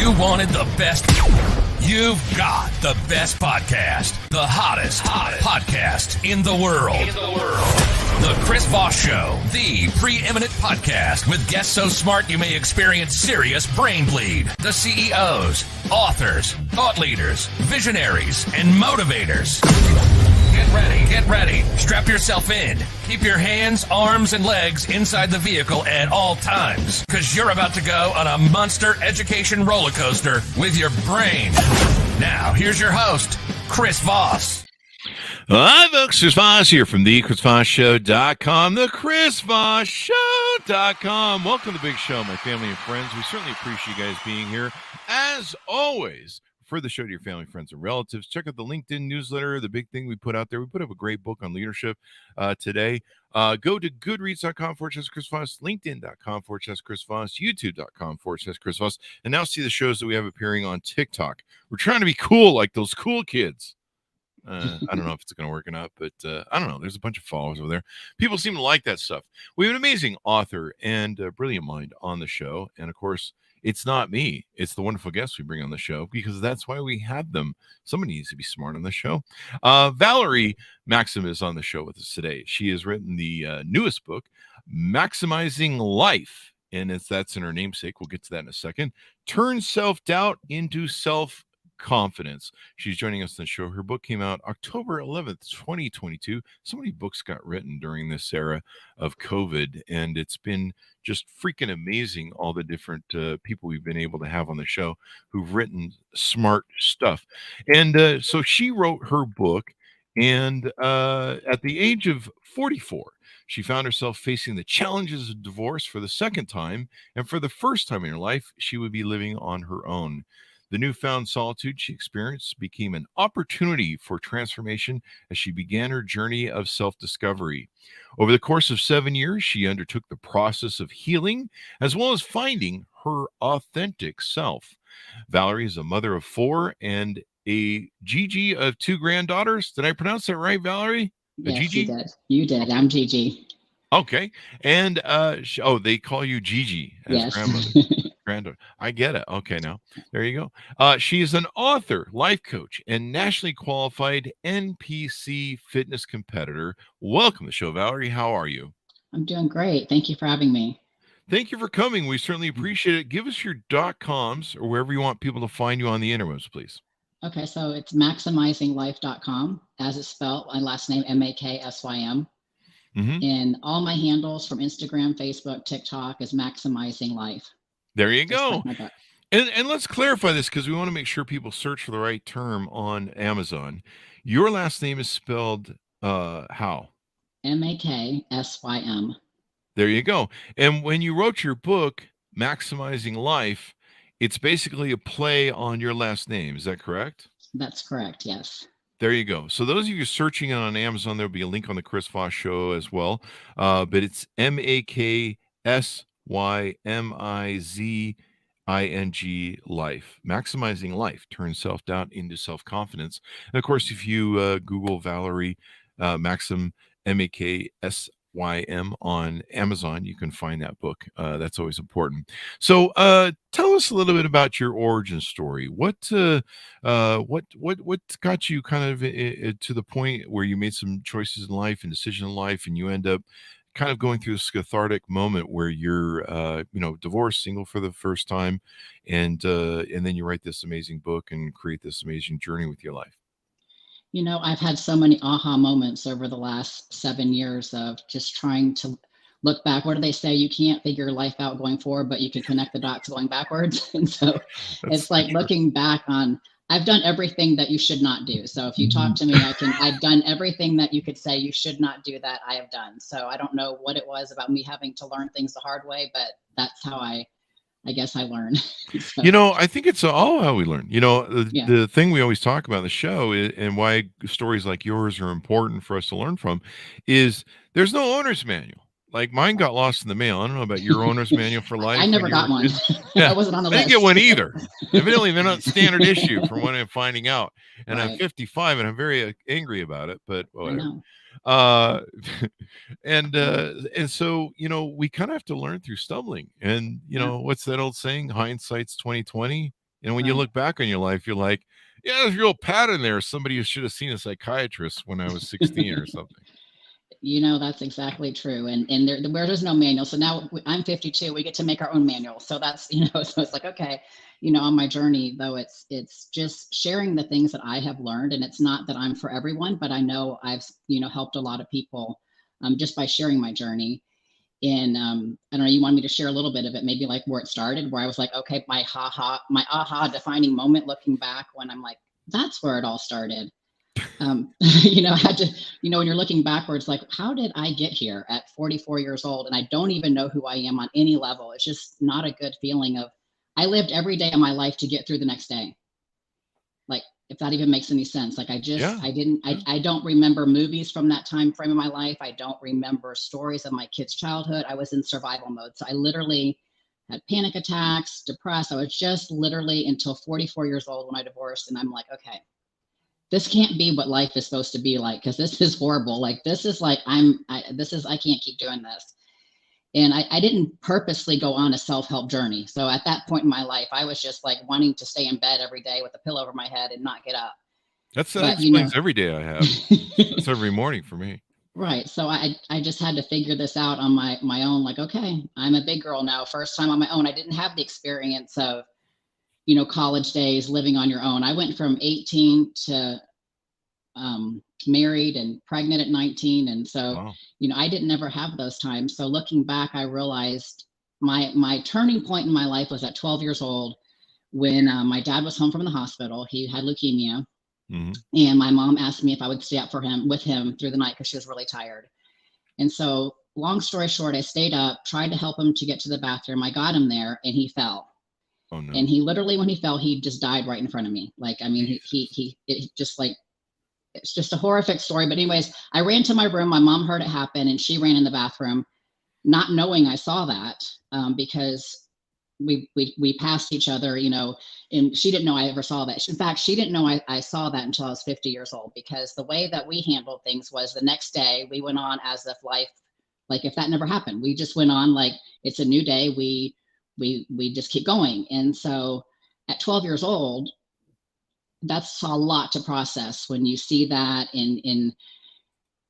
You wanted the best. You've got the best podcast, the hottest podcast in the world. The Chris Voss Show, the preeminent podcast with guests so smart you may experience serious brain bleed. The CEOs, authors, thought leaders, visionaries, and motivators. Get ready. Strap yourself in. Keep your hands, arms, and legs inside the vehicle at all times, because you're about to go on a monster education roller coaster with your brain. Now, here's your host, Chris Voss. Hi, folks. Chris Voss here from the ChrisVossShow.com, the ChrisVossShow.com. Welcome to the big show, my family and friends. We certainly appreciate you guys being here. As always, for the show to your family, friends, and relatives, check out the LinkedIn newsletter, the big thing we put out there. We put up a great book on leadership today. Go to goodreads.com/Chris Voss, linkedin.com/Chris Voss, youtube.com/Chris Voss, and now see the shows that we have appearing on TikTok. We're trying to be cool like those cool kids. I don't know if it's going to work or not, but I don't know. There's a bunch of followers over there. People seem to like that stuff. We have an amazing author and brilliant mind on the show. And, of course, it's not me. It's the wonderful guests we bring on the show, because that's why we have them. Somebody needs to be smart on the show. Valerie Maksym is on the show with us today. She has written the newest book, Maksymizing Life. And that's in her namesake. We'll get to that in a second. Turn self-doubt into self-confidence. She's joining us on the show. Her book came out October 11th, 2022. So many books got written during this era of COVID, and it's been just freaking amazing, all the different people we've been able to have on the show who've written smart stuff. And so she wrote her book, and at the age of 44, she found herself facing the challenges of divorce for the second time, and for the first time in her life, she would be living on her own. The newfound solitude she experienced became an opportunity for transformation as she began her journey of self-discovery. Over the course of 7 years, she undertook the process of healing, as well as finding her authentic self. Valerie is a mother of 4 and a Gigi of 2 granddaughters. Did I pronounce that right, Valerie? Yes, Gigi? You did. I'm Gigi. Okay. And they call you Gigi as Yes. grandmother. Granddaughter. I get it. Okay, now there you go. She is an author, life coach, and nationally qualified NPC fitness competitor. Welcome to the show, Valerie. How are you? I'm doing great. Thank you for having me. Thank you for coming. We certainly appreciate it. Give us your .coms or wherever you want people to find you on the interwebs, please. Okay, so it's MaksymizingLife.com, as it's spelled. My last name, Maksym. Mm-hmm. And all my handles from Instagram, Facebook, TikTok is Maksymizing Life. There you go. Like And let's clarify this, because we want to make sure people search for the right term on Amazon. Your last name is spelled how? Maksym. There you go. And when you wrote your book, Maksymizing Life, it's basically a play on your last name. Is that correct? That's correct, yes. There you go. So those of you searching it on Amazon, there'll be a link on the Chris Voss Show as well. But it's Maksymizing Life. Maksymizing Life. Turn self-doubt into self-confidence. And of course, if you Google Valerie Maksym, Maksym on Amazon, you can find that book. That's always important. So tell us a little bit about your origin story. What got you kind of to the point where you made some choices in life and decisions in life, and you end up kind of going through this cathartic moment where you're divorced, single for the first time, and then you write this amazing book and create this amazing journey with your life? You know, I've had so many aha moments over the last 7 years of just trying to look back. What do they say? You can't figure your life out going forward, but you can connect the dots going backwards. And so it's like looking back on, I've done everything that you should not do. So if you talk to me, I've done everything that you could say you should not do that I have done. So I don't know what it was about me having to learn things the hard way, but that's how I guess I learned. So, I think it's all how we learn. The thing we always talk about on the show and why stories like yours are important for us to learn from is there's no owner's manual. Like mine got lost in the mail. I don't know about your owner's manual for life. I never got one. Yeah, I wasn't on the I list. didn't get one either. Evidently, they're not standard issue from what I'm finding out. And Right. I'm 55 and I'm very angry about it, but whatever. I know. And so we kind of have to learn through stumbling, and what's that old saying, hindsight's 2020. And when you look back on your life, you're like, yeah, there's a real pattern there. Somebody who should have seen a psychiatrist when I was 16 or something. That's exactly true. And where there's no manual. So now I'm 52, we get to make our own manual. So that's, so it's like, okay, on my journey though, it's just sharing the things that I have learned. And it's not that I'm for everyone, but I know I've, helped a lot of people just by sharing my journey. And I don't know, you want me to share a little bit of it, maybe like where it started, where I was like, okay, my aha defining moment looking back when I'm like, that's where it all started. I had to, when you're looking backwards, like, how did I get here at 44 years old? And I don't even know who I am on any level. It's just not a good feeling of, I lived every day of my life to get through the next day. Like, if that even makes any sense. Like, I don't remember movies from that time frame of my life. I don't remember stories of my kids' childhood. I was in survival mode. So I literally had panic attacks, depressed. I was just literally until 44 years old when I divorced. And I'm like, okay, this can't be what life is supposed to be like, because this is horrible. Like, this is like, I can't keep doing this. And I didn't purposely go on a self-help journey. So at that point in my life, I was just like wanting to stay in bed every day with a pillow over my head and not get up. That explains every day I have. It's every morning for me. Right. So I just had to figure this out on my own. Like, okay, I'm a big girl now. First time on my own. I didn't have the experience of, college days, living on your own. I went from 18 to married and pregnant at 19. And so, wow. I didn't ever have those times. So looking back, I realized my turning point in my life was at 12 years old when my dad was home from the hospital. He had leukemia. Mm-hmm. And my mom asked me if I would stay up with him through the night because she was really tired. And so long story short, I stayed up, tried to help him to get to the bathroom. I got him there and he fell. Oh, no. And he literally, when he fell, he just died right in front of me. Like, I mean, it just like, it's just a horrific story. But anyways, I ran to my room. My mom heard it happen and she ran in the bathroom, not knowing I saw that because we passed each other, and she didn't know I ever saw that. In fact, she didn't know I saw that until I was 50 years old, because the way that we handled things was the next day we went on as if life, like if that never happened, we just went on like it's a new day. We just keep going. And so at 12 years old, that's a lot to process when you see that in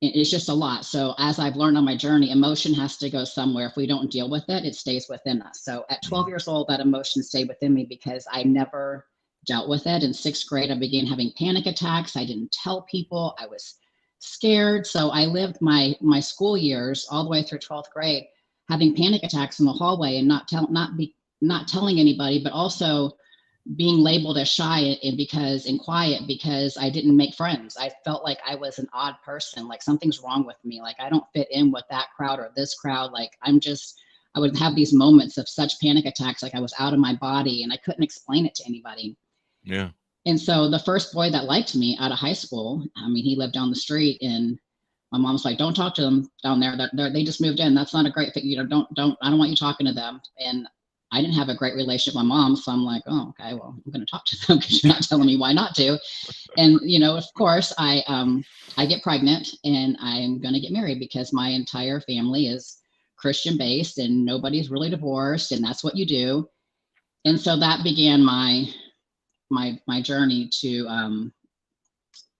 it's just a lot. So as I've learned on my journey, emotion has to go somewhere. If we don't deal with it, it stays within us. So at 12 years old, that emotion stayed within me because I never dealt with it. In sixth grade, I began having panic attacks. I didn't tell people. I was scared. So I lived my school years all the way through 12th grade, having panic attacks in the hallway and not telling anybody, but also being labeled as shy and quiet because I didn't make friends. I felt like I was an odd person, like something's wrong with me. Like I don't fit in with that crowd or this crowd. Like I would have these moments of such panic attacks, like I was out of my body and I couldn't explain it to anybody. Yeah. And so the first boy that liked me out of high school, I mean, he lived down the street and my mom's like, don't talk to them down there. They just moved in. That's not a great thing. I don't want you talking to them. And I didn't have a great relationship with my mom. So I'm like, oh, okay, well, I'm going to talk to them because you're not telling me why not to. And, of course, I get pregnant and I'm going to get married because my entire family is Christian based and nobody's really divorced. And that's what you do. And so that began my journey to,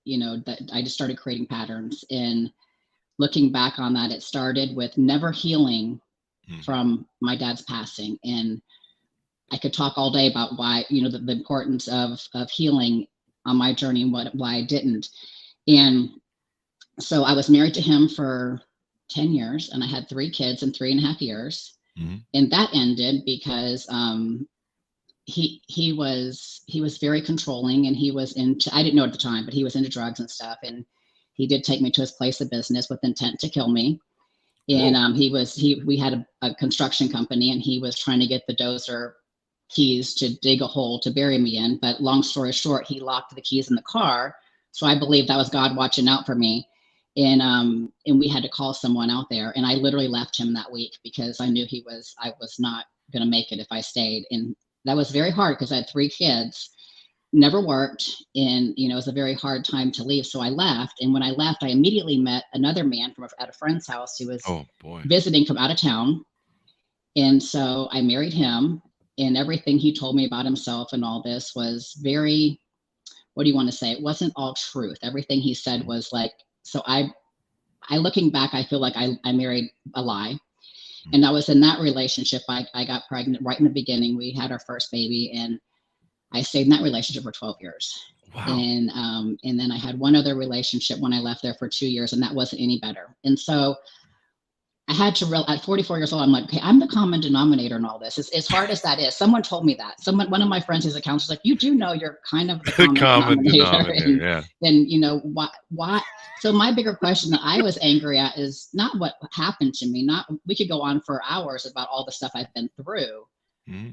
that I just started creating patterns. And looking back on that, it started with never healing from my dad's passing. And I could talk all day about why, the importance of healing on my journey and why I didn't. And so I was married to him for 10 years and I had 3 kids in 3.5 years. Mm-hmm. And that ended because he was very controlling and he was I didn't know at the time, but he was into drugs and stuff. And he did take me to his place of business with intent to kill me. And we had a construction company and he was trying to get the dozer keys to dig a hole to bury me in. But long story short, he locked the keys in the car. So I believe that was God watching out for me. And we had to call someone out there. And I literally left him that week because I knew I was not going to make it if I stayed. And that was very hard because I had 3 kids, never worked. And, it was a very hard time to leave. So I left. And when I left, I immediately met another man at a friend's house who was visiting from out of town. And so I married him. And everything he told me about himself and all this was very, what do you want to say? It wasn't all truth. Everything he said was like, so I looking back, I feel like I married a lie. And I was in that relationship. I got pregnant right in the beginning. We had our first baby, and I stayed in that relationship for 12 years. Wow. And then I had one other relationship when I left there for 2 years, and that wasn't any better. And so I had to real at 44 years old, I'm like, okay, I'm the common denominator in all this. As hard as that is, someone told me that. One of my friends who's a counselor, like, you do know you're kind of the The common common denominator. denominator, yeah. And you know, why? So my bigger question that I was angry at is not what happened to me. Not we could go on for hours about all the stuff I've been through,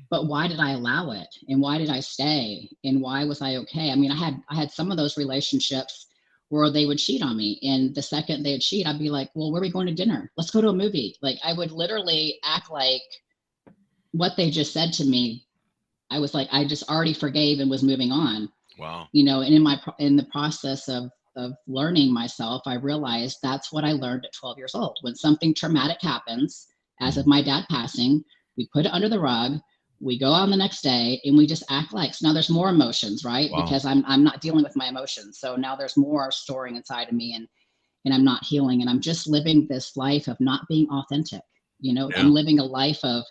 but why did I allow it? And why did I stay? And why was I okay? I mean, I had some of those relationships where they would cheat on me. And the second they'd cheat, I'd be like, well, where are we going to dinner? Let's go to a movie. Like I would literally act like what they just said to me. I was like, I just already forgave and was moving on. Wow. You know, and in the process of learning myself, I realized that's what I learned at 12 years old. When something traumatic happens, as of my dad passing, we put it under the rug. We go on the next day and we just act like, so now there's more emotions, right? Wow. Because I'm not dealing with my emotions. So now there's more storing inside of me, and I'm not healing, and I'm just living this life of not being authentic. You know, Yeah. I'm living a life of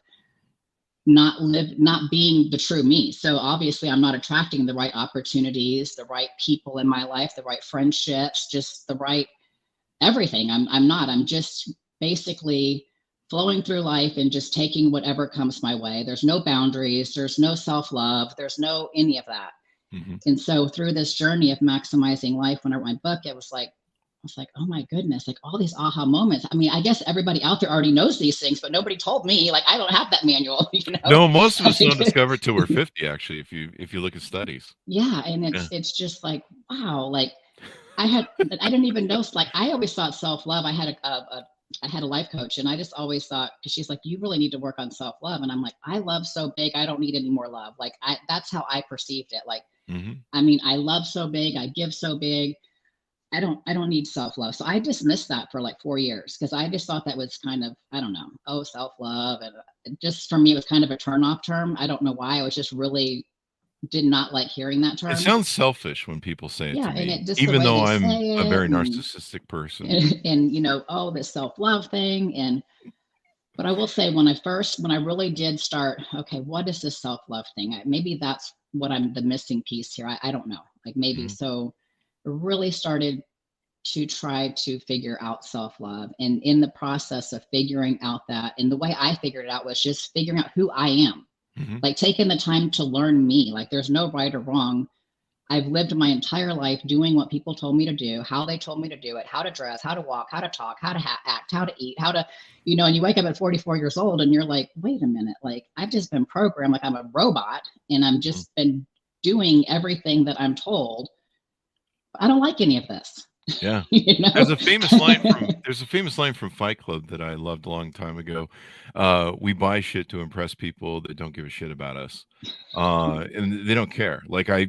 not being the true me. So obviously I'm not attracting the right opportunities, the right people in my life, the right friendships, just the right everything. I'm just basically flowing through life and just taking whatever comes my way. There's no boundaries, there's no self-love, there's no any of that. And so through this journey of maximizing life, when I wrote my book, I was like, oh my goodness, like all these aha moments. I mean, I guess everybody out there already knows these things, but nobody told me. Like I don't have that manual, you know. No, most of us don't discover it till we're 50, actually, if you look at studies. Yeah. And it's just like, wow, like I didn't even know, like I always thought self-love. I had a life coach, and I just always thought, because she's like, you really need to work on self-love. And I'm like, I love so big, I don't need any more love. Like that's how I perceived it. Like, I mean, I love so big, I give so big. I don't need self-love. So I dismissed that for like 4 years, because I just thought that was kind of, I don't know, self-love. And just for me, it was kind of a turn-off term. I don't know why. I was just really did not like hearing that term. It sounds selfish when people say it to me, and it just even the way though they I'm say a very it, narcissistic person. and you know, this self-love thing. But I will say, when I really did start, okay, what is this self-love thing? Maybe that's what I'm the missing piece here. I don't know. Like maybe so. Really started to try to figure out self-love, and in the process of figuring out that, and the way I figured it out was just figuring out who I am. Like taking the time to learn me. Like there's no right or wrong. I've lived my entire life doing what people told me to do, how they told me to do it, how to dress, how to walk, how to talk, how to act, how to eat, how to, you know. And you wake up at 44 years old and you're like, wait a minute, like I've just been programmed like I'm a robot, and I'm just been doing everything that I'm told. I don't like any of this. Yeah. You know? There's a famous line from Fight Club that I loved a long time ago. We buy shit to impress people that don't give a shit about us. And they don't care. Like I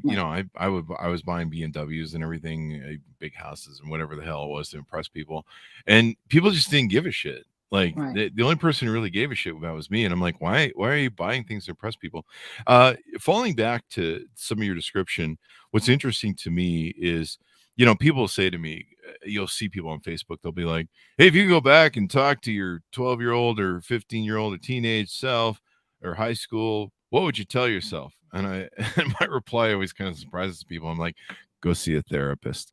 was buying BMWs and everything, big houses and whatever the hell it was to impress people. And people just didn't give a shit. Like the only person who really gave a shit about was me. And I'm like, why are you buying things to impress people? Falling back to some of your description, what's interesting to me is, you know, people say to me, you'll see people on Facebook, they'll be like, hey, if you go back and talk to your 12-year-old or 15-year-old or teenage self or high school, what would you tell yourself? And and my reply always kind of surprises people. I'm like, go see a therapist.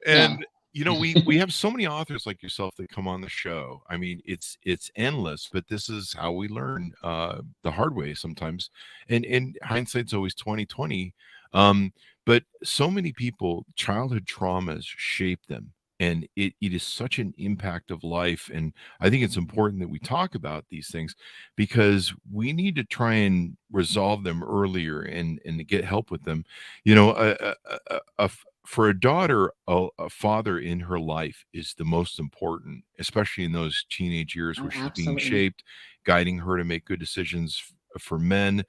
And you know, we have so many authors like yourself that come on the show. I mean, it's endless, but this is how we learn the hard way sometimes. And hindsight's always 2020. But so many people, childhood traumas shape them. And it is such an impact of life. And I think it's important that we talk about these things, because we need to try and resolve them earlier and to get help with them. You know, for a daughter, a father in her life is the most important, especially in those teenage years where she's being shaped, guiding her to make good decisions for men,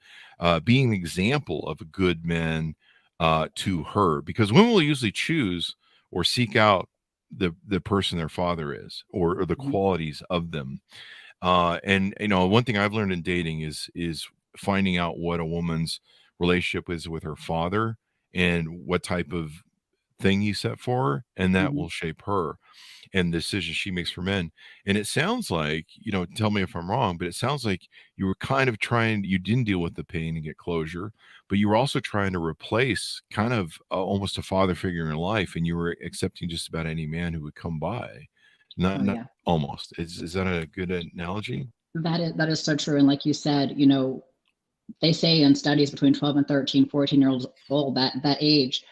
being an example of a good man to her, because women will usually choose or seek out the person their father is, or the qualities of them. And one thing I've learned in dating is finding out what a woman's relationship is with her father and what type of thing he set for her, and that Mhm. will shape her and the decisions she makes for men. And it sounds like, tell me if I'm wrong, but it sounds like you were kind of you didn't deal with the pain and get closure, but you were also trying to replace kind of almost a father figure in your life, and you were accepting just about any man who would come by. Oh Not yeah. almost. Is that a good analogy? That is so true. And like you said, they say in studies between 12 and 13, 14-year-olds old, that age,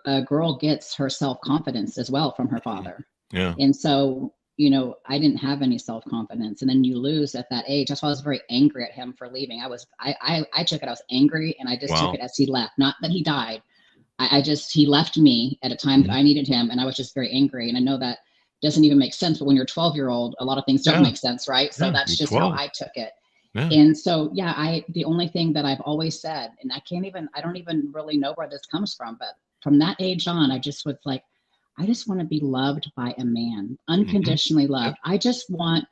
a girl gets her self-confidence as well from her Mhm. father. Yeah. And so, I didn't have any self-confidence. And then you lose at that age. That's why I was very angry at him for leaving. I took it, I was angry, and I just took Wow. it as he left. Not that he died. He left me at a time that Mhm. I needed him, and I was just very angry. And I know that doesn't even make sense, but when you're 12-year-old, a lot of things don't Yeah. make sense, right? So Yeah. that's You're just how 12. I took it. Yeah. And so, yeah, the only thing that I've always said, and I don't even really know where this comes from, but from that age on, I just was like, I just want to be loved by a man, Mhm. unconditionally Yep. loved. I just want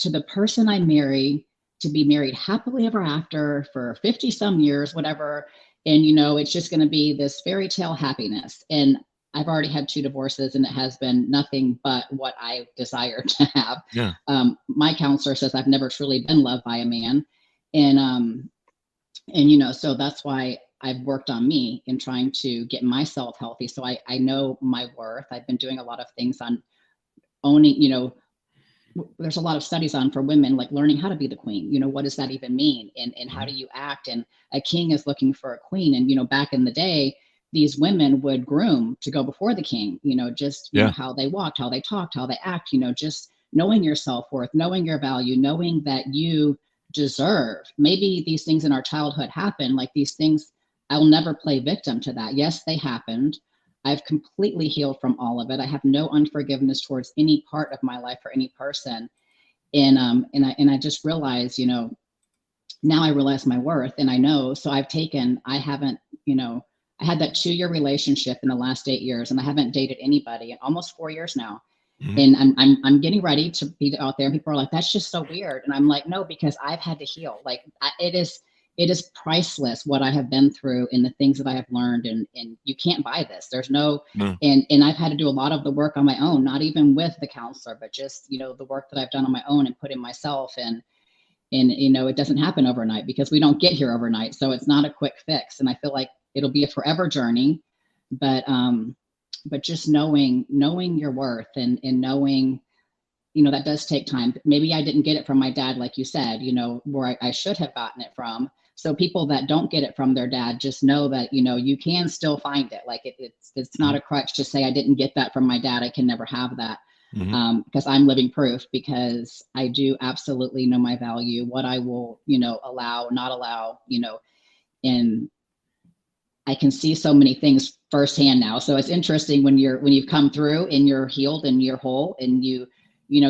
to the person I marry to be married happily ever after for 50 some years, whatever. And, it's just going to be this fairy tale happiness. And I've already had 2 divorces, and it has been nothing but what I desire to have. Yeah. My counselor says I've never truly been loved by a man. And, so that's why I've worked on me in trying to get myself healthy. So I know my worth. I've been doing a lot of things on owning, there's a lot of studies on for women, like learning how to be the queen. What does that even mean, and how do Mhm. you act? And a king is looking for a queen. And back in the day, these women would groom to go before the king. Just Yeah. how they walked, how they talked, how they act. Just knowing your self-worth, knowing your value, knowing that you deserve. Maybe these things in our childhood happen, like these things. I'll never play victim to that. Yes, they happened. I've completely healed from all of it. I have no unforgiveness towards any part of my life or any person. And I just realized, now I realize my worth, and I know. So I haven't, I had that 2-year relationship in the last 8 years, and I haven't dated anybody in almost 4 years now. Mhm. And I'm getting ready to be out there. And people are like, "That's just so weird." And I'm like, "No, because I've had to heal. Like it is priceless what I have been through and the things that I have learned. And you can't buy this. There's no No. and I've had to do a lot of the work on my own, not even with the counselor, but just the work that I've done on my own and put in myself. And it doesn't happen overnight because we don't get here overnight. So it's not a quick fix. And I feel like it'll be a forever journey. But just knowing your worth, and knowing that does take time. Maybe I didn't get it from my dad, like you said, where I should have gotten it from. So people that don't get it from their dad, just know that you can still find it. Like it's not Mhm. a crutch to say I didn't get that from my dad, I can never have that. Mhm. Because I'm living proof, because I do absolutely know my value, what I will allow, not allow. And I can see so many things firsthand now. So it's interesting when you've come through and you're healed and you're whole, and you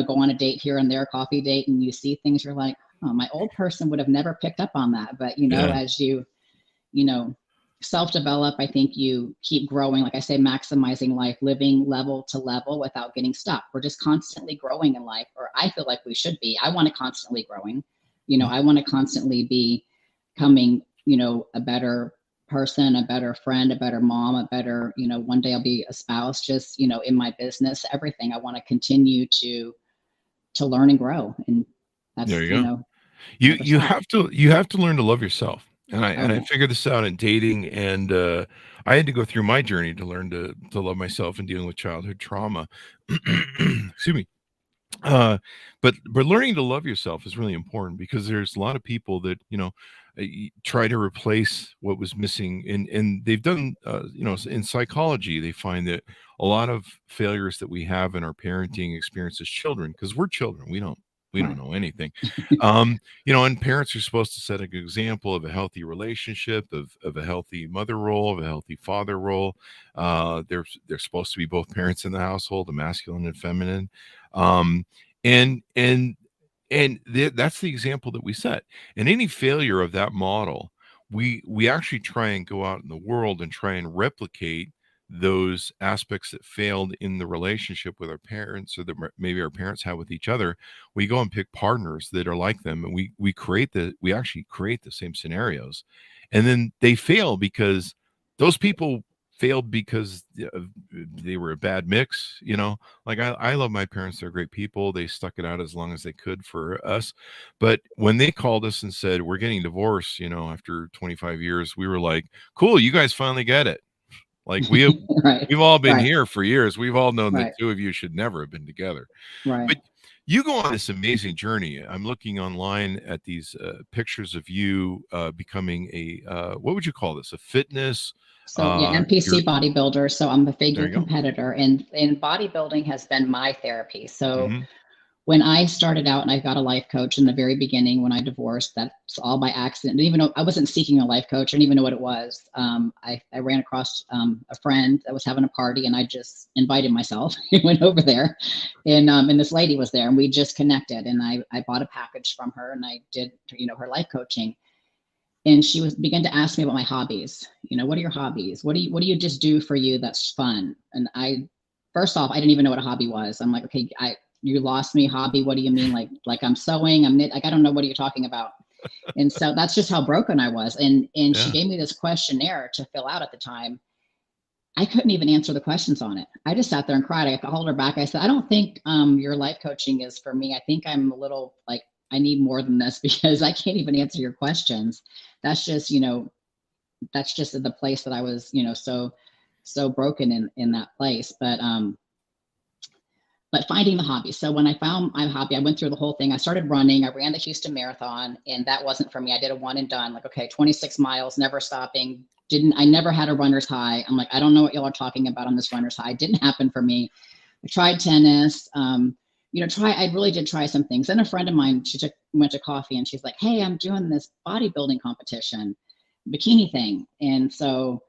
go on a date here and there, a coffee date, and you see things, you're like, oh, my old person would have never picked up on that. But Yeah. as you know, self-develop, I think you keep growing, like I say, maximizing life, living level to level without getting stuck. We're just constantly growing in life, or I feel like we should be. I want to constantly growing. Mhm. I want to constantly be becoming, a better person, a better friend, a better mom, a better, one day I'll be a spouse, just, in my business, everything. I want to continue to learn and grow. And There that's, you go. never You stop. have to learn to love yourself. And Oh I yeah. figured this out in dating, and I had to go through my journey to learn to love myself and dealing with childhood trauma. Excuse me. uh but learning to love yourself is really important, because there's a lot of people that try to replace what was missing, and they've done in psychology they find that a lot of failures that we have in our parenting experience as children, because we're children, we don't Right. know anything. And parents are supposed to set a good example of a healthy relationship, of a healthy mother role, of a healthy father role. They're supposed to be both parents in the household, a masculine and feminine. um and that's the example that we set. And any failure of that model, we actually try and go out in the world and try and replicate those aspects that failed in the relationship with our parents, or that maybe our parents have with each other, we go and pick partners that are like them, and we actually create the same scenarios, and then they fail because those people failed because they were a bad mix. Like I love my parents; they're great people. They stuck it out as long as they could for us, but when they called us and said we're getting divorced, after 25 years, we were like, cool, you guys finally get it. Like Right. we've all been Right. here for years. We've all known that Right. two of you should never have been together. Right. But you go on this amazing journey. I'm looking online at these pictures of you becoming what would you call this? A fitness? So yeah, NPC You're bodybuilder. So I'm a There figure you go. competitor, and bodybuilding has been my therapy. So Hmm. when I started out and I got a life coach in the very beginning when I divorced, that's all by accident. Didn't even know I wasn't seeking a life coach. I didn't even know what it was. I ran across a friend that was having a party, and I just invited myself and went over there, and this lady was there, and we just connected, and I bought a package from her, and I did her life coaching. And she began to ask me about my hobbies. What are your hobbies? What do you just do for you that's fun? And first off, I didn't even know what a hobby was. I'm like, okay, you lost me. Hobby? What do you mean? Like I'm sewing, I'm knit, like I don't know what are you talking about. And so that's just how broken I was. And she Yeah. gave me this questionnaire to fill out at the time. I couldn't even answer the questions on it. I just sat there and cried. I called her back. I said, I don't think your life coaching is for me. I think I'm a little like, I need more than this because I can't even answer your questions. That's just, that's just the place that I was, so broken in that place. But finding the hobby. So when I found my hobby, I went through the whole thing. I started running. I ran the Houston Marathon, and that wasn't for me. I did a one and done, like, okay, 26 miles, never stopping. I never had a runner's high. I'm like, I don't know what y'all are talking about on this runner's high. It didn't happen for me. I tried tennis. I really did try some things. And a friend of mine, went to coffee, and she's like, hey, I'm doing this bodybuilding competition, bikini thing. And so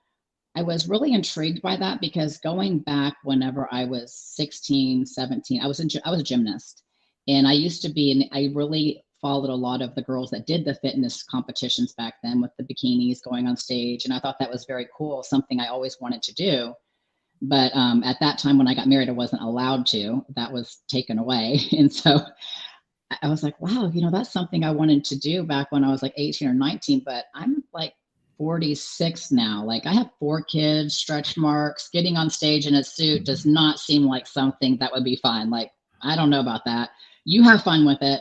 I was really intrigued by that because going back whenever I was 16, 17, I was a gymnast, and I used to be, and I really followed a lot of the girls that did the fitness competitions back then with the bikinis going on stage. And I thought that was very cool, something I always wanted to do. But at that time when I got married, I wasn't allowed to. That was taken away. And so I was like, wow, that's something I wanted to do back when I was like 18 or 19, but I'm like 46 now. Like I have 4 kids, stretch marks, getting on stage in a suit does not seem like something that would be fun. Like, I don't know about that. You have fun with it.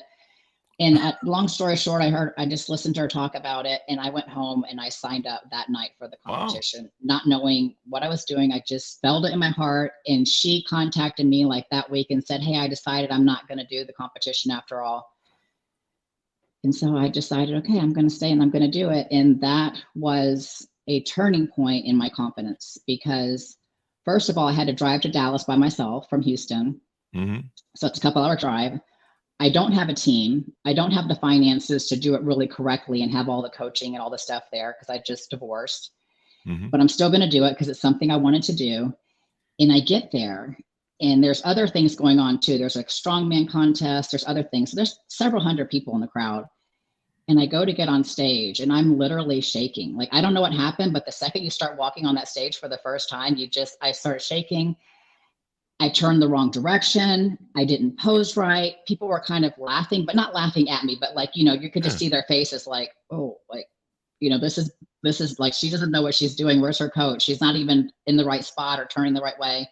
And long story short, I just listened to her talk about it, and I went home and I signed up that night for the Wow. competition, not knowing what I was doing. I just felt it in my heart. And she contacted me like that week and said, hey, I decided I'm not going to do the competition after all. And so I decided, okay, I'm going to stay and I'm going to do it. And that was a turning point in my confidence because, first of all, I had to drive to Dallas by myself from Houston. Mm-hmm. So it's a couple-hour drive. I don't have a team. I don't have the finances to do it really correctly and have all the coaching and all the stuff there because I just divorced. Mm-hmm. But I'm still going to do it because it's something I wanted to do. And I get there, and there's other things going on too. There's a strongman contest. There's other things. So there's several hundred people in the crowd. And I go to get on stage, and I'm literally shaking. Like, I don't know what happened, but the second you start walking on that stage for the first time, I start shaking. I turned the wrong direction. I didn't pose right. People were kind of laughing, but not laughing at me, but like, you could just see their faces like, oh, like, this is like, she doesn't know what she's doing. Where's her coach? She's not even in the right spot or turning the right way.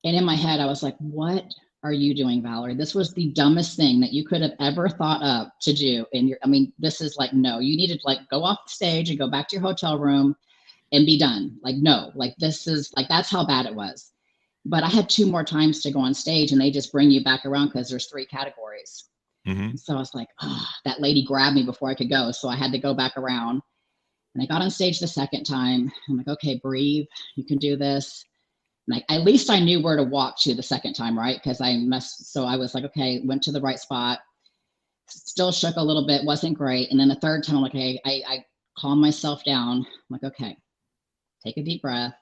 And in my head, I was like, what are you doing, Valerie? This was the dumbest thing that you could have ever thought of to do. And this is like, no, you need to like go off the stage and go back to your hotel room and be done. Like, no, like this is like, that's how bad it was. But I had 2 more times to go on stage, and they just bring you back around because there's 3 categories. Mm-hmm. So I was like, oh, that lady grabbed me before I could go. So I had to go back around, and I got on stage the second time. I'm like, okay, breathe. You can do this. Like, at least I knew where to walk to the second time, right? Because so I was like, okay, went to the right spot. Still shook a little bit, wasn't great. And then the third time, I'm like, okay, I calmed myself down. I'm like, okay, take a deep breath.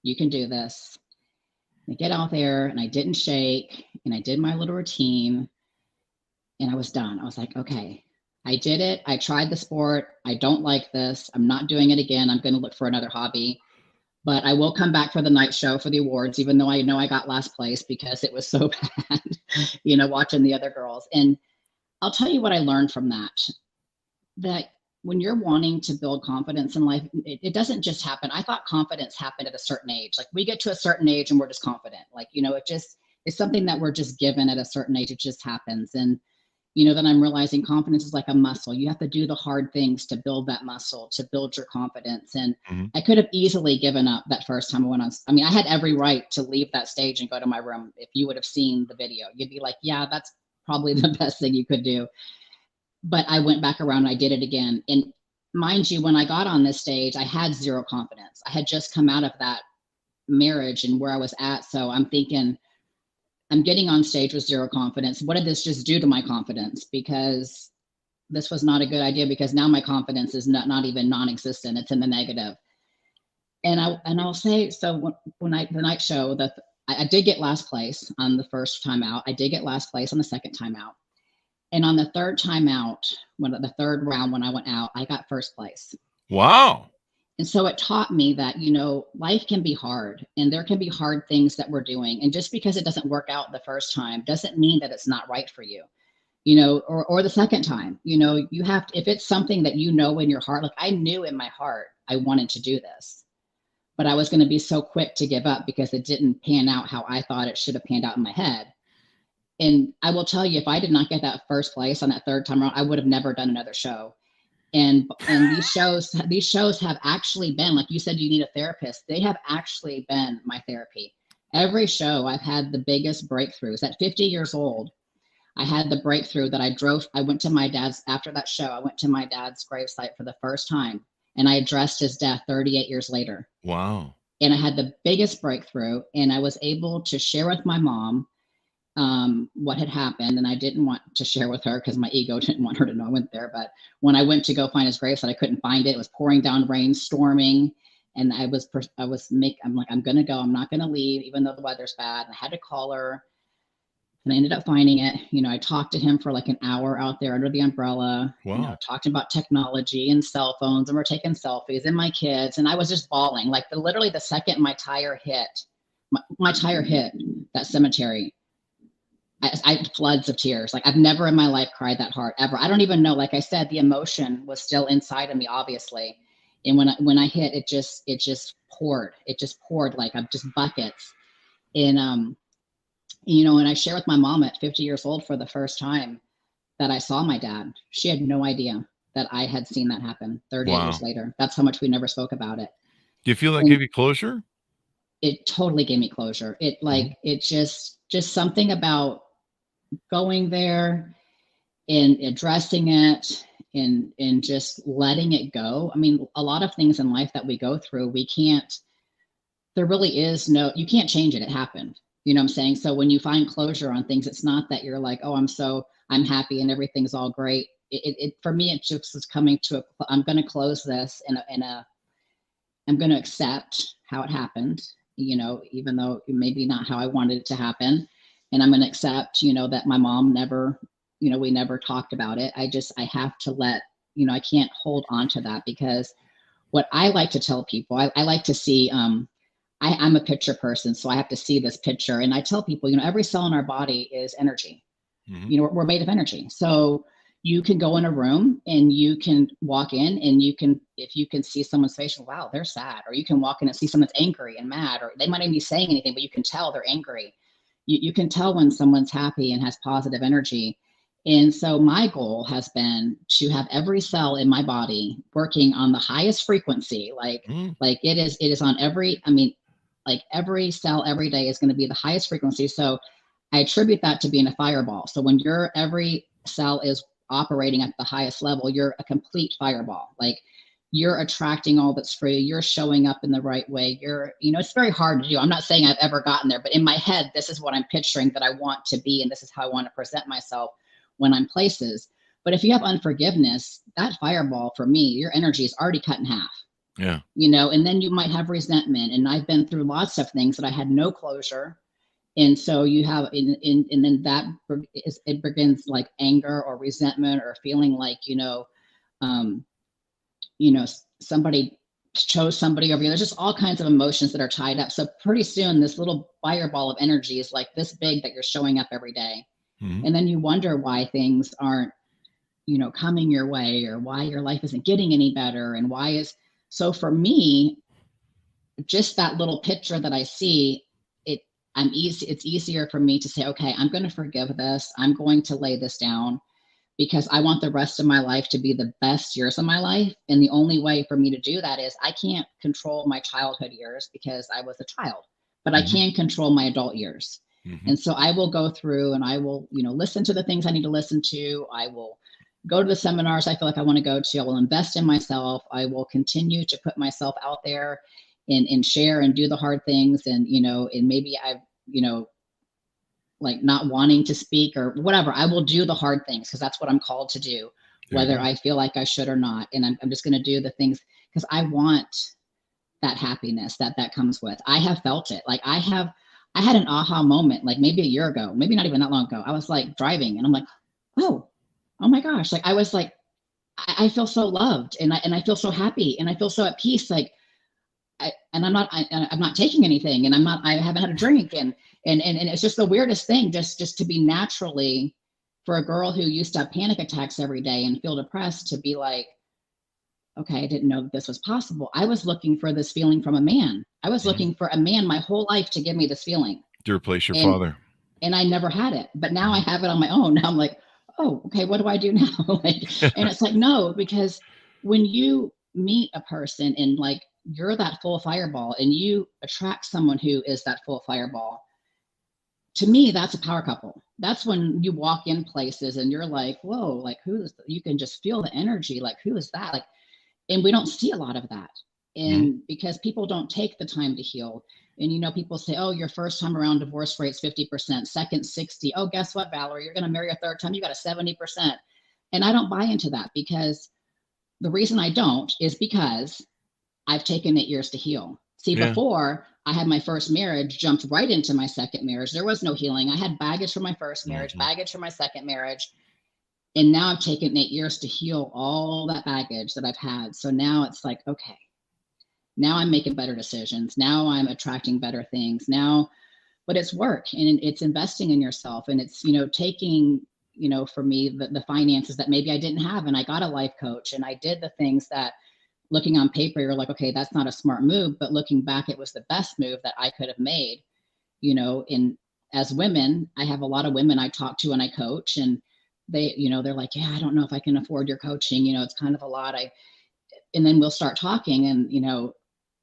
You can do this. I get out there, and I didn't shake, and I did my little routine, and I was done. I was like, okay, I did it. I tried the sport. I don't like this. I'm not doing it again. I'm going to look for another hobby. But I will come back for the night show for the awards, even though I know I got last place because it was so bad, watching the other girls. And I'll tell you what I learned from that when you're wanting to build confidence in life, it doesn't just happen. I thought confidence happened at a certain age. Like we get to a certain age and we're just confident. Like, it's something that we're just given at a certain age. It just happens. And, then I'm realizing confidence is like a muscle. You have to do the hard things to build that muscle, to build your confidence. And Mhm. I could have easily given up that first time I went on. I had every right to leave that stage and go to my room. If you would have seen the video, you'd be like, yeah, that's probably the best thing you could do. But I went back around and I did it again. And mind you, when I got on this stage, I had zero confidence. I had just come out of that marriage and where I was at. So I'm thinking, I'm getting on stage with zero confidence. What did this just do to my confidence? Because this was not a good idea, because now my confidence is not even non-existent. It's in the negative. And I'll say, so when the night show, I did get last place on the first time out. I did get last place on the second time out. And on the third time out, the third round, when I went out, I got first place. Wow. And so it taught me that, life can be hard and there can be hard things that we're doing. And just because it doesn't work out the first time doesn't mean that it's not right for you, or the second time. You have to, if it's something that in your heart, like I knew in my heart, I wanted to do this, but I was going to be so quick to give up because it didn't pan out how I thought it should have panned out in my head. And I will tell you, if I did not get that first place on that third time around, I would have never done another show. And these shows have actually been, like you said, you need a therapist. They have actually been my therapy. Every show I've had the biggest breakthroughs. At 50 years old, I had the breakthrough that I went to my dad's, after that show, I went to my dad's gravesite for the first time and I addressed his death 38 years later. Wow. And I had the biggest breakthrough and I was able to share with my mom what had happened. And I didn't want to share with her because my ego didn't want her to know I went there. But when I went to go find his gravesite, I couldn't find it. It was pouring down rain, storming. And I'm like, I'm going to go. I'm not going to leave, even though the weather's bad. And I had to call her and I ended up finding it. I talked to him for like an hour out there under the umbrella, Wow. talking about technology and cell phones, and we're taking selfies and my kids. And I was just bawling. Like literally the second my tire hit that cemetery, I had floods of tears. Like I've never in my life cried that hard ever. I don't even know. Like I said, the emotion was still inside of me, obviously. And when I hit, it just poured. It just poured like just buckets. And and I share with my mom at 50 years old for the first time that I saw my dad. She had no idea that I had seen that happen 38 Wow. years later. That's how much we never spoke about it. Do you feel that gave you closure? It totally gave me closure. It it just something about going there and addressing it and just letting it go. I mean, a lot of things in life that we go through, there really is you can't change it. It happened. You know what I'm saying? So when you find closure on things, it's not that you're like, oh, I'm happy and everything's all great. For me, it just was coming to I'm going to close this I'm going to accept how it happened, even though it maybe not how I wanted it to happen. And I'm going to accept, that my mom never, we never talked about it. I have to I can't hold on to that, because what I like to tell people, I like to see, I'm a picture person, so I have to see this picture. And I tell people, every cell in our body is energy. Mm-hmm. We're made of energy. So you can go in a room and you can walk in and if you can see someone's face, wow, they're sad. Or you can walk in and see someone's angry and mad, or they might even be saying anything, but you can tell they're angry. You can tell when someone's happy and has positive energy. And so my goal has been to have every cell in my body working on the highest frequency. Like it is on every cell every day is going to be the highest frequency. So I attribute that to being a fireball. So when every cell is operating at the highest level, you're a complete fireball. Like you're attracting all that's free. You're showing up in the right way. It's very hard to do. I'm not saying I've ever gotten there, but in my head, this is what I'm picturing that I want to be. And this is how I want to present myself when I'm places. But if you have unforgiveness, that fireball, for me, your energy is already cut in half. Yeah. And then you might have resentment. And I've been through lots of things that I had no closure. And so you have, and then it begins like anger or resentment or feeling like, somebody chose somebody over you. There's just all kinds of emotions that are tied up. So pretty soon, this little fireball of energy is like this big that you're showing up every day. Mhm. And then you wonder why things aren't, coming your way, or why your life isn't getting any better. And so for me, just that little picture that I see, it's easier for me to say, okay, I'm going to forgive this. I'm going to lay this down, because I want the rest of my life to be the best years of my life. And the only way for me to do that is I can't control my childhood years because I was a child, but I can control my adult years. And so I will go through and I will, listen to the things I need to listen to. I will go to the seminars I feel like I want to go to. I will invest in myself. I will continue to put myself out there and share and do the hard things. And, and maybe I've, like not wanting to speak or whatever, I will do the hard things because that's what I'm called to do, whether I feel like I should or not. And I'm just going to do the things because I want that happiness that comes with. I have felt it. Like I had an aha moment, like maybe a year ago, maybe not even that long ago. I was like driving and I'm like, oh my gosh. Like I was like, I feel so loved and I feel so happy and I feel so at peace. Like, I'm not taking anything and I haven't had a drink and it's just the weirdest thing just to be naturally, for a girl who used to have panic attacks every day and feel depressed, to be like, okay, I didn't know this was possible. I was looking for this feeling from a man. I was looking for a man my whole life to give me this feeling. To replace your father. And I never had it, but now I have it on my own. Now I'm like, oh, okay, what do I do now? And it's like, no, because when you meet a person and like, you're that full fireball and you attract someone who is that full fireball, to me, that's a power couple. That's when you walk in places and you're like, whoa, like you can just feel the energy. Like, who is that? Like, and we don't see a lot of that. And because people don't take the time to heal. And, people say, oh, your first time around divorce rate's 50%, second 60. Oh, guess what, Valerie, you're going to marry a third time. You got a 70%. And I don't buy into that, because the reason I don't is because I've taken 8 years to heal. See, before I had my first marriage, jumped right into my second marriage. There was no healing. I had baggage from my first marriage, baggage from my second marriage. And now I've taken 8 years to heal all that baggage that I've had. So now it's like, okay, now I'm making better decisions. Now I'm attracting better things now, but it's work and it's investing in yourself. And it's, taking, for me, the finances that maybe I didn't have. And I got a life coach and I did the things that, looking on paper, you're like, okay, that's not a smart move. But looking back, it was the best move that I could have made, and as women, I have a lot of women I talk to and I coach, and they, they're like, yeah, I don't know if I can afford your coaching. It's kind of a lot. And then we'll start talking and,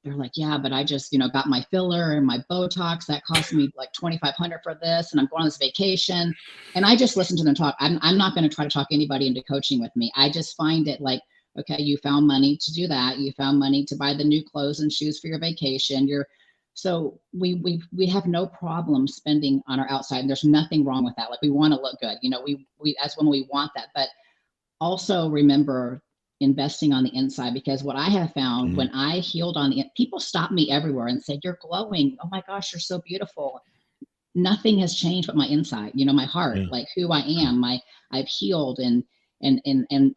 they're like, yeah, but I just, got my filler and my Botox that cost me like $2,500 for this. And I'm going on this vacation. And I just listen to them talk. I'm not going to try to talk anybody into coaching with me. I just find it like, okay, you found money to do that. You found money to buy the new clothes and shoes for your vacation. So we have no problem spending on our outside. There's nothing wrong with that. Like, we want to look good. We as women, we want that, but also remember investing on the inside, because what I have found when I healed people stop me everywhere and say, you're glowing. Oh my gosh, you're so beautiful. Nothing has changed but my inside, my heart, like who I am. I've healed and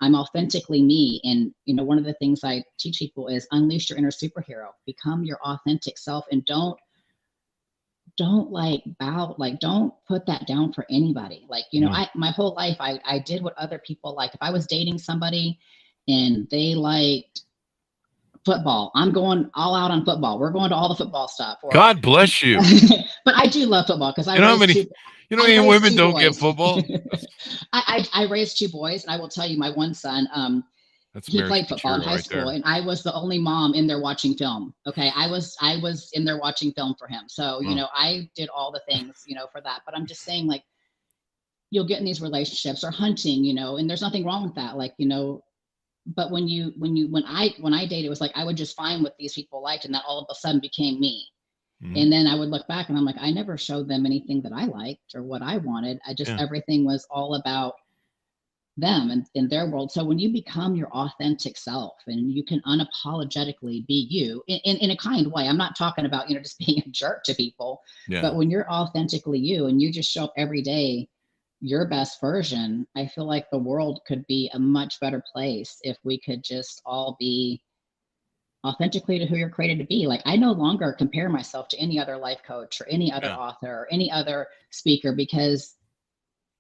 I'm authentically me. And, one of the things I teach people is unleash your inner superhero, become your authentic self, and don't don't put that down for anybody. Like, my whole life, I did what other people like. If I was dating somebody and they liked football, I'm going all out on football. We're going to all the football stuff. God bless you. But I do love football because women don't get football. I raised 2 boys, and I will tell you, my one son, he played football in high school, and I was the only mom in there watching film. Okay, I was in there watching film for him. So I did all the things for that. But I'm just saying, like, you'll get in these relationships or hunting, and there's nothing wrong with that. Like, but when I dated, it was like I would just find what these people liked, and that all of a sudden became me. And then I would look back and I'm like, I never showed them anything that I liked or what I wanted. Everything was all about them and in their world. So when you become your authentic self and you can unapologetically be you in a kind way, I'm not talking about, just being a jerk to people, but when you're authentically you and you just show up every day, your best version, I feel like the world could be a much better place if we could just all be authentically to who you're created to be. Like, I no longer compare myself to any other life coach or any other author or any other speaker, because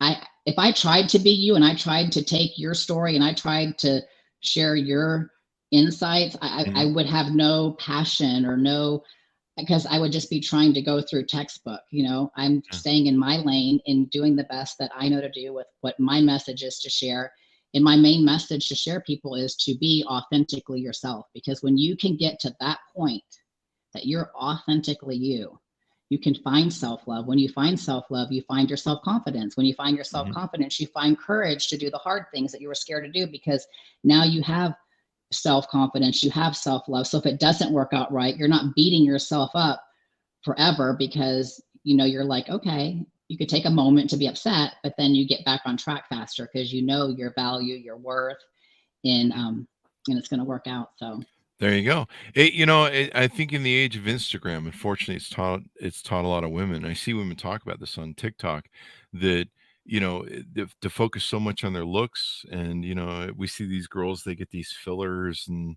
if I tried to be you and I tried to take your story and I tried to share your insights, I would have no passion or no, because I would just be trying to go through textbook. I'm staying in my lane and doing the best that I know to do with what my message is to share. And my main message to share people is to be authentically yourself, because when you can get to that point that you're authentically you, you can find self-love. When you find self-love, you find your self-confidence. When you find your self-confidence, you find courage to do the hard things that you were scared to do, because now you have self-confidence, you have self-love. So if it doesn't work out right, you're not beating yourself up forever, because you're like, okay, you could take a moment to be upset, but then you get back on track faster because you know your value, your worth, and it's going to work out. So there you go. I think in the age of Instagram, unfortunately, it's taught a lot of women. I see women talk about this on TikTok, that to focus so much on their looks, and we see these girls, they get these fillers, and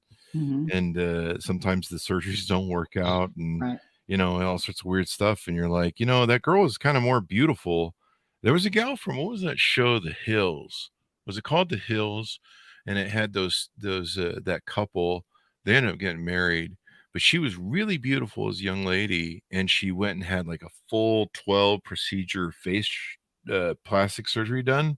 sometimes the surgeries don't work out, and right. All sorts of weird stuff, and you're like, that girl is kind of more beautiful. There was a gal from, what was that show, The Hills? Was it called The Hills? And it had that couple. They ended up getting married, but she was really beautiful as a young lady, and she went and had like a full 12 procedure face plastic surgery done,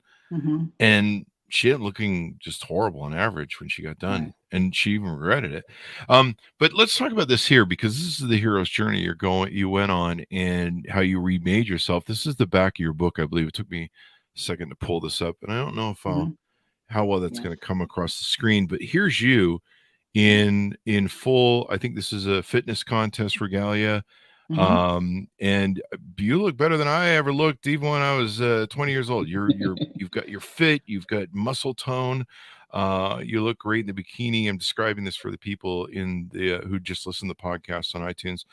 and she ended up looking just horrible on average when she got done, Right. and she even regretted it. But let's talk about this here, because this is the hero's journey you went on, and how you remade yourself. This is the back of your book, I believe. It took me a second to pull this up, and I don't know if how well that's going to come across the screen, but here's you in full. I think this is a fitness contest regalia. And you look better than I ever looked, even when I was 20 years old. You've got your fit, you've got muscle tone. You look great in the bikini. I'm describing this for the people who just listen to the podcast on iTunes.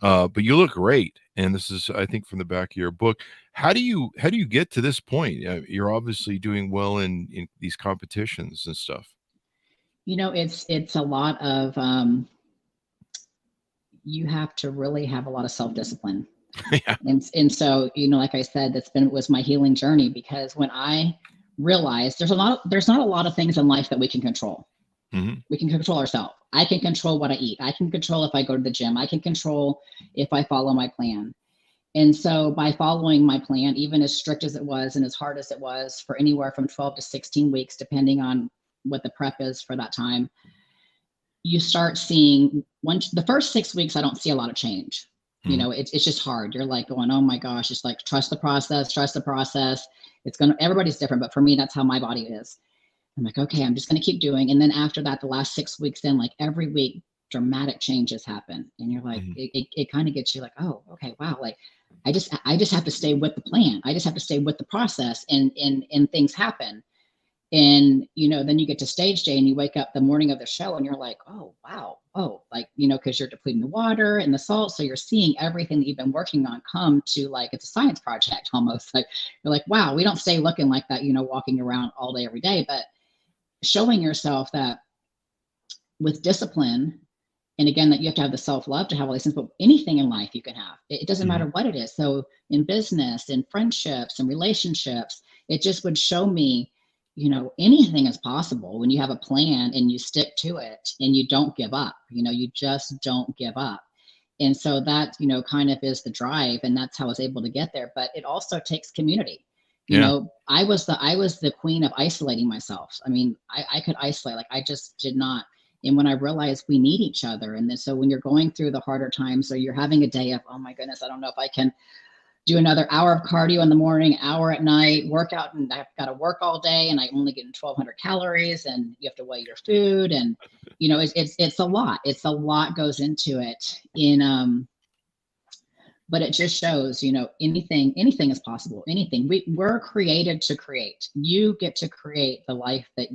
But you look great. And this is, I think, from the back of your book. How do you get to this point? You're obviously doing well in these competitions and stuff. It's a lot of, you have to really have a lot of self-discipline. Yeah. And so, like I said, was my healing journey, because when I realized there's not a lot of things in life that we can control. We can control ourselves. I can control what I eat. I can control if I go to the gym. I can control if I follow my plan. And so by following my plan, even as strict as it was and as hard as it was, for anywhere from 12 to 16 weeks, depending on what the prep is for that time, you start seeing, the first 6 weeks, I don't see a lot of change. It's just hard. You're like going, oh my gosh, it's like, trust the process. Everybody's different, but for me, that's how my body is. I'm like, okay, I'm just going to keep doing. And then after that, the last 6 weeks, then like every week, dramatic changes happen. And you're like, it kind of gets you like, oh, okay, wow. Like I just have to stay with the plan. I just have to stay with the process, and things happen. And, then you get to stage day and you wake up the morning of the show and you're like, oh, wow. Oh, like, because you're depleting the water and the salt. So you're seeing everything that you've been working on come to, like, it's a science project almost. Like, you're like, wow, we don't stay looking like that, walking around all day, every day, but showing yourself that with discipline, and again, that you have to have the self-love to have all these things, but anything in life you can have. It doesn't matter what it is. So in business, in friendships and relationships, it just would show me, anything is possible when you have a plan and you stick to it and you don't give up. You just don't give up. And so that, kind of is the drive, and that's how I was able to get there. But it also takes community. I was the queen of isolating myself. I mean, I could isolate, like I just did not. And when I realized we need each other, and then, so when you're going through the harder times, or you're having a day of, oh my goodness, I don't know if I can do another hour of cardio in the morning, hour at night, workout, and I've got to work all day, and I only get in 1,200 calories, and you have to weigh your food, and it's a lot. It's a lot goes into it. But it just shows, anything is possible. Anything. We're created to create. You get to create the life that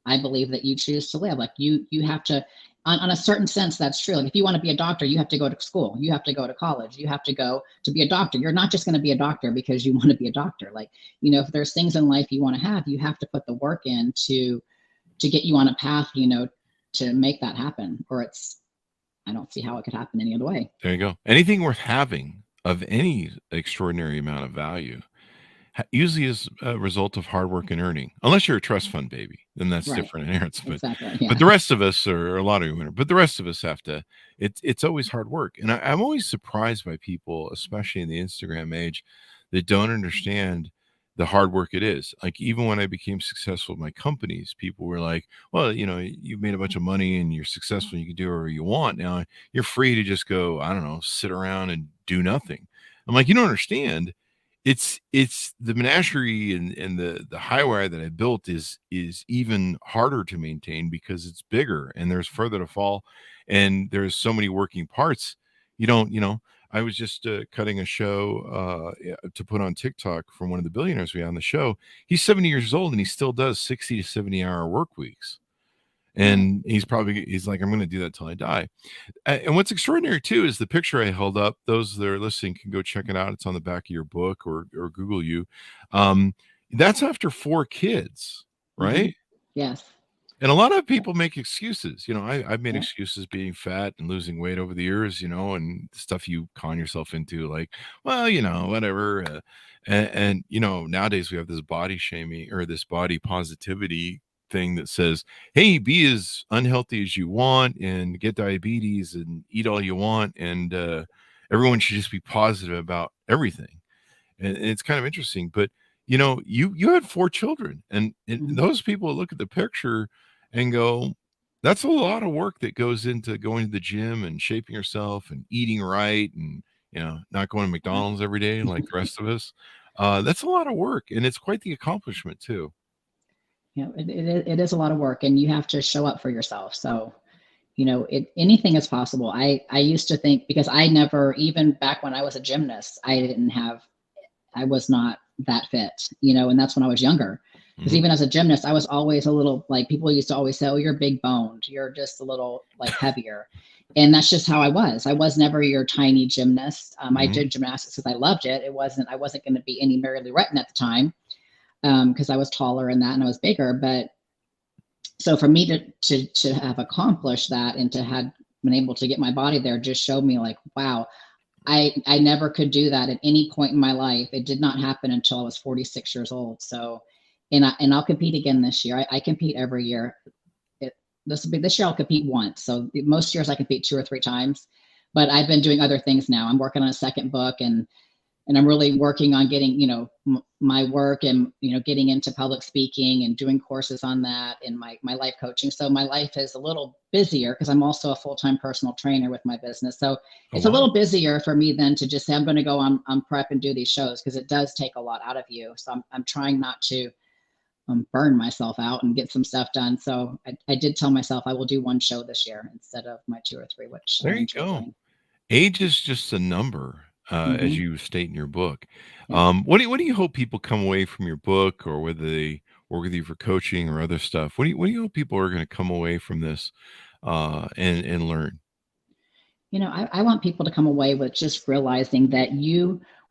I believe that you choose to live. Like you have to, on a certain sense, that's true. Like if you want to be a doctor, you have to go to school, you have to go to college, you have to go to be a doctor. You're not just going to be a doctor because you want to be a doctor. Like, if there's things in life you want to have, you have to put the work in to get you on a path, make that happen, or I don't see how it could happen any other way. There you go. Anything worth having of any extraordinary amount of value usually is a result of hard work and earning, unless you're a trust fund baby, then that's Right. different inheritance. Exactly. Yeah. But the rest of us, or a lot of you, but the rest of us have to. It's always hard work, and I'm always surprised by people, especially in the Instagram age, that don't understand the hard work it is. Like, even when I became successful with my companies, people were like, well, you've made a bunch of money and you're successful, you can do whatever you want now, you're free to just go, I don't know, sit around and do nothing. I'm like, you don't understand. It's the menagerie and the high wire that I built is even harder to maintain because it's bigger and there's further to fall, and there's so many working parts. You don't, I was just cutting a show to put on TikTok from one of the billionaires we had on the show. He's 70 years old and he still does 60 to 70-hour work weeks. And he's like, I'm going to do that till I die. And what's extraordinary too is the picture I held up. Those that are listening can go check it out. It's on the back of your book, or Google you. That's after 4 kids, right? Mm-hmm. Yes. And a lot of people make excuses. I've made Yeah. excuses being fat and losing weight over the years, and stuff you con yourself into, like, well, whatever. And nowadays we have this body shaming, or this body positivity thing that says, hey, be as unhealthy as you want and get diabetes and eat all you want, and everyone should just be positive about everything. And it's kind of interesting, but you had 4 children, and Mm-hmm. those people look at the picture and go, that's a lot of work that goes into going to the gym and shaping yourself and eating right, and not going to McDonald's every day like the rest of us. That's a lot of work, and it's quite the accomplishment too. It is a lot of work, and you have to show up for yourself. So, anything is possible. I used to think, because I never, even back when I was a gymnast, I was not that fit, and that's when I was younger. Because Mhm. even as a gymnast, I was always a little, like, people used to always say, oh, you're big boned. You're just a little like heavier. And that's just how I was. I was never your tiny gymnast. I did gymnastics because I loved it. I wasn't going to be any Mary Lou Retton at the time, because I was taller and that, and I was bigger. But so for me to have accomplished that, and to have been able to get my body there, just showed me, like, wow, I never could do that at any point in my life. It did not happen until I was 46 years old. So, and I'll compete again this year. I compete every year. This year I'll compete once. So most years I compete 2 or 3 times, but I've been doing other things now. I'm working on a second book, and I'm really working on getting, my work, and, getting into public speaking and doing courses on that, and my life coaching. So my life is a little busier because I'm also a full-time personal trainer with my business. So it's a little busier for me than to just say, I'm going to go on prep and do these shows, because it does take a lot out of you. So I'm trying not to burn myself out and get some stuff done. So I did tell myself I will do 1 show this year instead of my 2 or 3, which There I you enjoy go. doing. Age is just a number, as you state in your book. Yeah. What do you hope people come away from your book, or whether they work with you for coaching or other stuff? What do you hope people are going to come away from this and learn? I want people to come away with just realizing that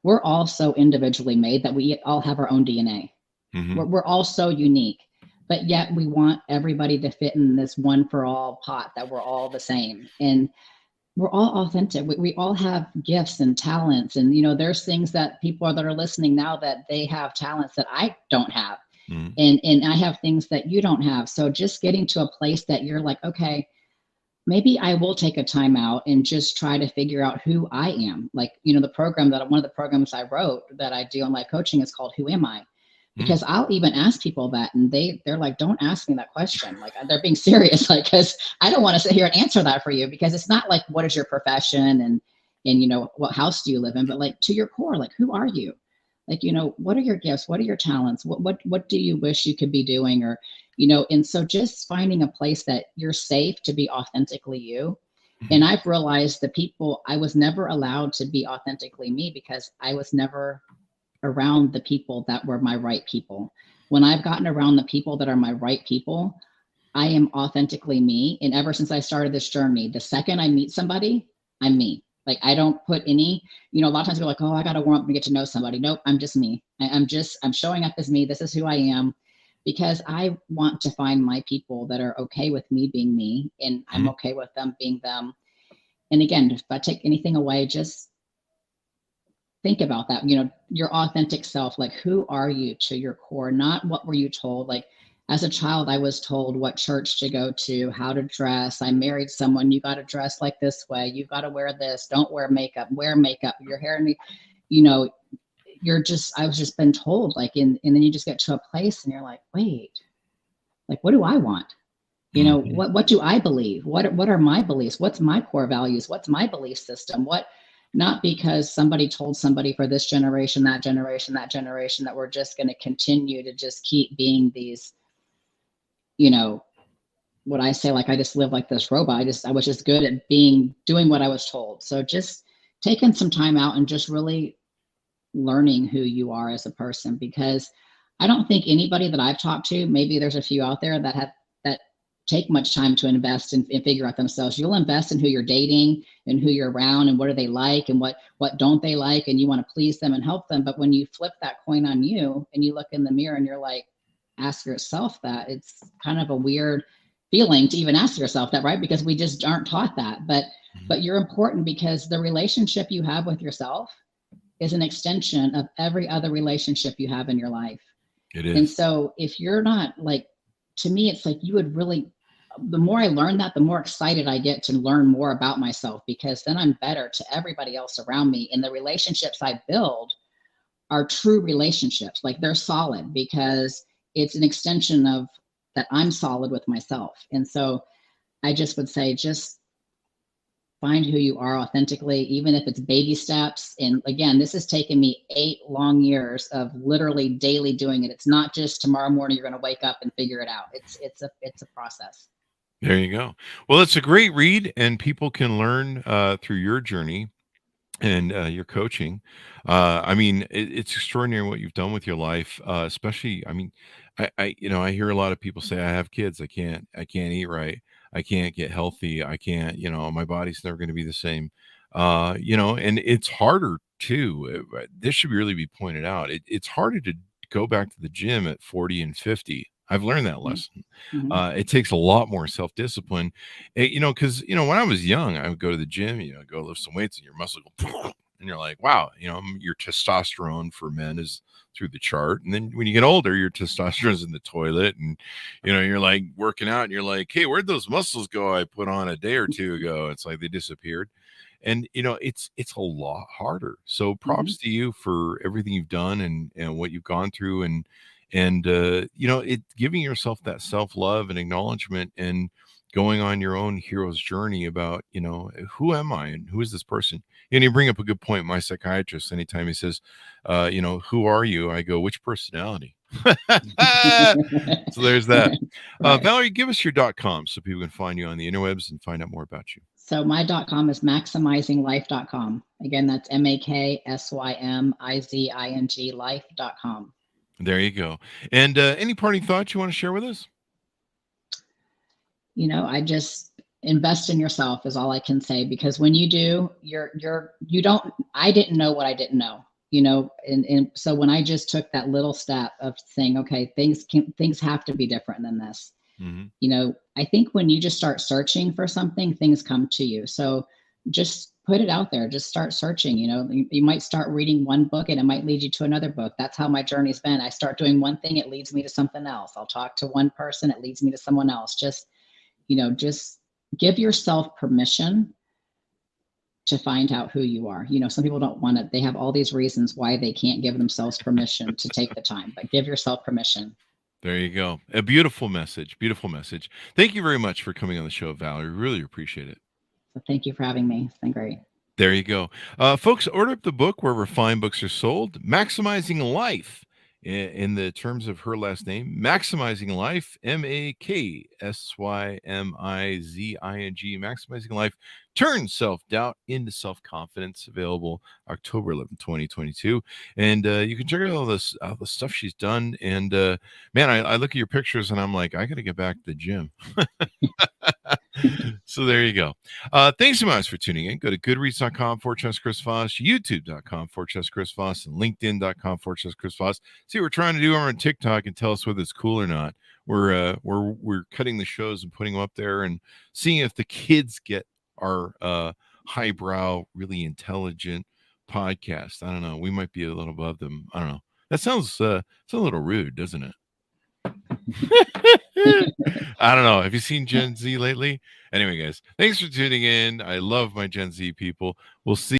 we're all so individually made, that we all have our own DNA. Mm-hmm. We're all so unique, but yet we want everybody to fit in this one for all pot, that we're all the same. And we're all authentic. We all have gifts and talents. And, there's things that people that are listening now, that they have talents that I don't have. Mm-hmm. And I have things that you don't have. So just getting to a place that you're like, okay, maybe I will take a time out and just try to figure out who I am. Like, one of the programs I wrote that I do on life coaching is called Who Am I? Because I'll even ask people that, and they're like, don't ask me that question. Like, they're being serious, like, because I don't want to sit here and answer that for you, because it's not like, what is your profession, and what house do you live in, but like, to your core, like, who are you? Like, what are your gifts? What are your talents? What do you wish you could be doing? Or, and so just finding a place that you're safe to be authentically you. And I've realized the people, I was never allowed to be authentically me, because I was never around the people that were my right people. When I've gotten around the people that are my right people, I am authentically me. And ever since I started this journey, the second I meet somebody, I'm me. Like, I don't put any, a lot of times people are like, oh, I got to warm up and get to know somebody. Nope, I'm just me. I'm showing up as me. This is who I am. because I want to find my people that are okay with me being me, and I'm okay with them being them. And again, if I take anything away, just think about that, your authentic self. Like, who are you to your core? Not what were you told. Like, as a child, I was told what church to go to, how to dress. I married someone, you got to dress like this way, you got to wear this, don't wear makeup, your hair, you know I was just been told, like, and then you just get to a place and you're like, wait, like, what do I want? What do I believe? What are my beliefs? What's my core values? What's my belief system? What, not because somebody told somebody for this generation, that generation, that we're just going to continue to just keep being these, what I say, like, I just live like this robot. I was just good at doing what I was told. So just taking some time out and just really learning who you are as a person, because I don't think anybody that I've talked to, maybe there's a few out there that take much time to invest and figure out themselves. You'll invest in who you're dating and who you're around and what do they like and what don't they like, and you want to please them and help them. But when you flip that coin on you and you look in the mirror and you're like, ask yourself that, it's kind of a weird feeling to even ask yourself that, right? Because we just aren't taught that. But you're important, because the relationship you have with yourself is an extension of every other relationship you have in your life. It is. And so if you're not, like, to me, it's like, you would really, the more I learn that, the more excited I get to learn more about myself, because then I'm better to everybody else around me. And the relationships I build are true relationships. Like, they're solid because it's an extension of that I'm solid with myself. And so I just would say, just find who you are authentically, even if it's baby steps. And again, this has taken me 8 long years of literally daily doing it. It's not just tomorrow morning you're going to wake up and figure it out. It's a process. There you go. Well, it's a great read, and people can learn through your journey and your coaching. I mean, it's extraordinary what you've done with your life, especially. I mean, I hear a lot of people say, I have kids, I can't eat right, I can't get healthy, I can't, my body's never going to be the same. And it's harder too. This should really be pointed out. It's harder to go back to the gym at 40 and 50. I've learned that lesson. Mm-hmm. It takes a lot more self-discipline, because, when I was young, I would go to the gym, go lift some weights and your muscle go, and you're like, wow, your testosterone for men is through the chart. And then when you get older, your testosterone is in the toilet, and, you're like working out and you're like, hey, where'd those muscles go I put on a day or two ago? It's like they disappeared. And, it's a lot harder. So props to you for everything you've done and what you've gone through, and it giving yourself that self-love and acknowledgement, and going on your own hero's journey about, who am I and who is this person? And you bring up a good point. My psychiatrist, anytime he says, who are you? I go, which personality? So there's that. Right. Valerie, give us your .com so people can find you on the interwebs and find out more about you. So my .com is maksymizing.life.com. Again, that's MAKSYMIZING life.com. There you go. And any parting thoughts you want to share with us? I just invest in yourself is all I can say, because when you do, I didn't know what I didn't know, and so when I just took that little step of saying, okay, things have to be different than this. Mm-hmm. I think when you just start searching for something, things come to you. So just put it out there, just start searching. You might start reading one book and it might lead you to another book. That's how my journey's been. I start doing one thing, it leads me to something else. I'll talk to one person, it leads me to someone else. Just give yourself permission to find out who you are. Some people don't want to, they have all these reasons why they can't give themselves permission to take the time, but give yourself permission. There you go. A beautiful message. Beautiful message. Thank you very much for coming on the show, Valerie. Really appreciate it. So thank you for having me. It's been great. There you go. Folks, order up the book wherever fine books are sold. Maksymizing Life, in the terms of her last name. Maksymizing Life, MAKSYMIZING. Maksymizing Life. Turn self-doubt into self-confidence. Available October 11, 2022. And you can check out all the stuff she's done. And man, I look at your pictures and I'm like, I got to get back to the gym. So there you go. Thanks so much for tuning in. Go to goodreads.com/Chris Voss, youtube.com/Chris Voss, and linkedin.com/Chris Voss. See what we're trying to do over on TikTok and tell us whether it's cool or not. We're cutting the shows and putting them up there and seeing if the kids get our highbrow, really intelligent podcast. I don't know. We might be a little above them. I don't know. That sounds it's a little rude, doesn't it? I don't know. Have you seen Gen Z lately? Anyway, guys, thanks for tuning in. I love my Gen Z people. We'll see.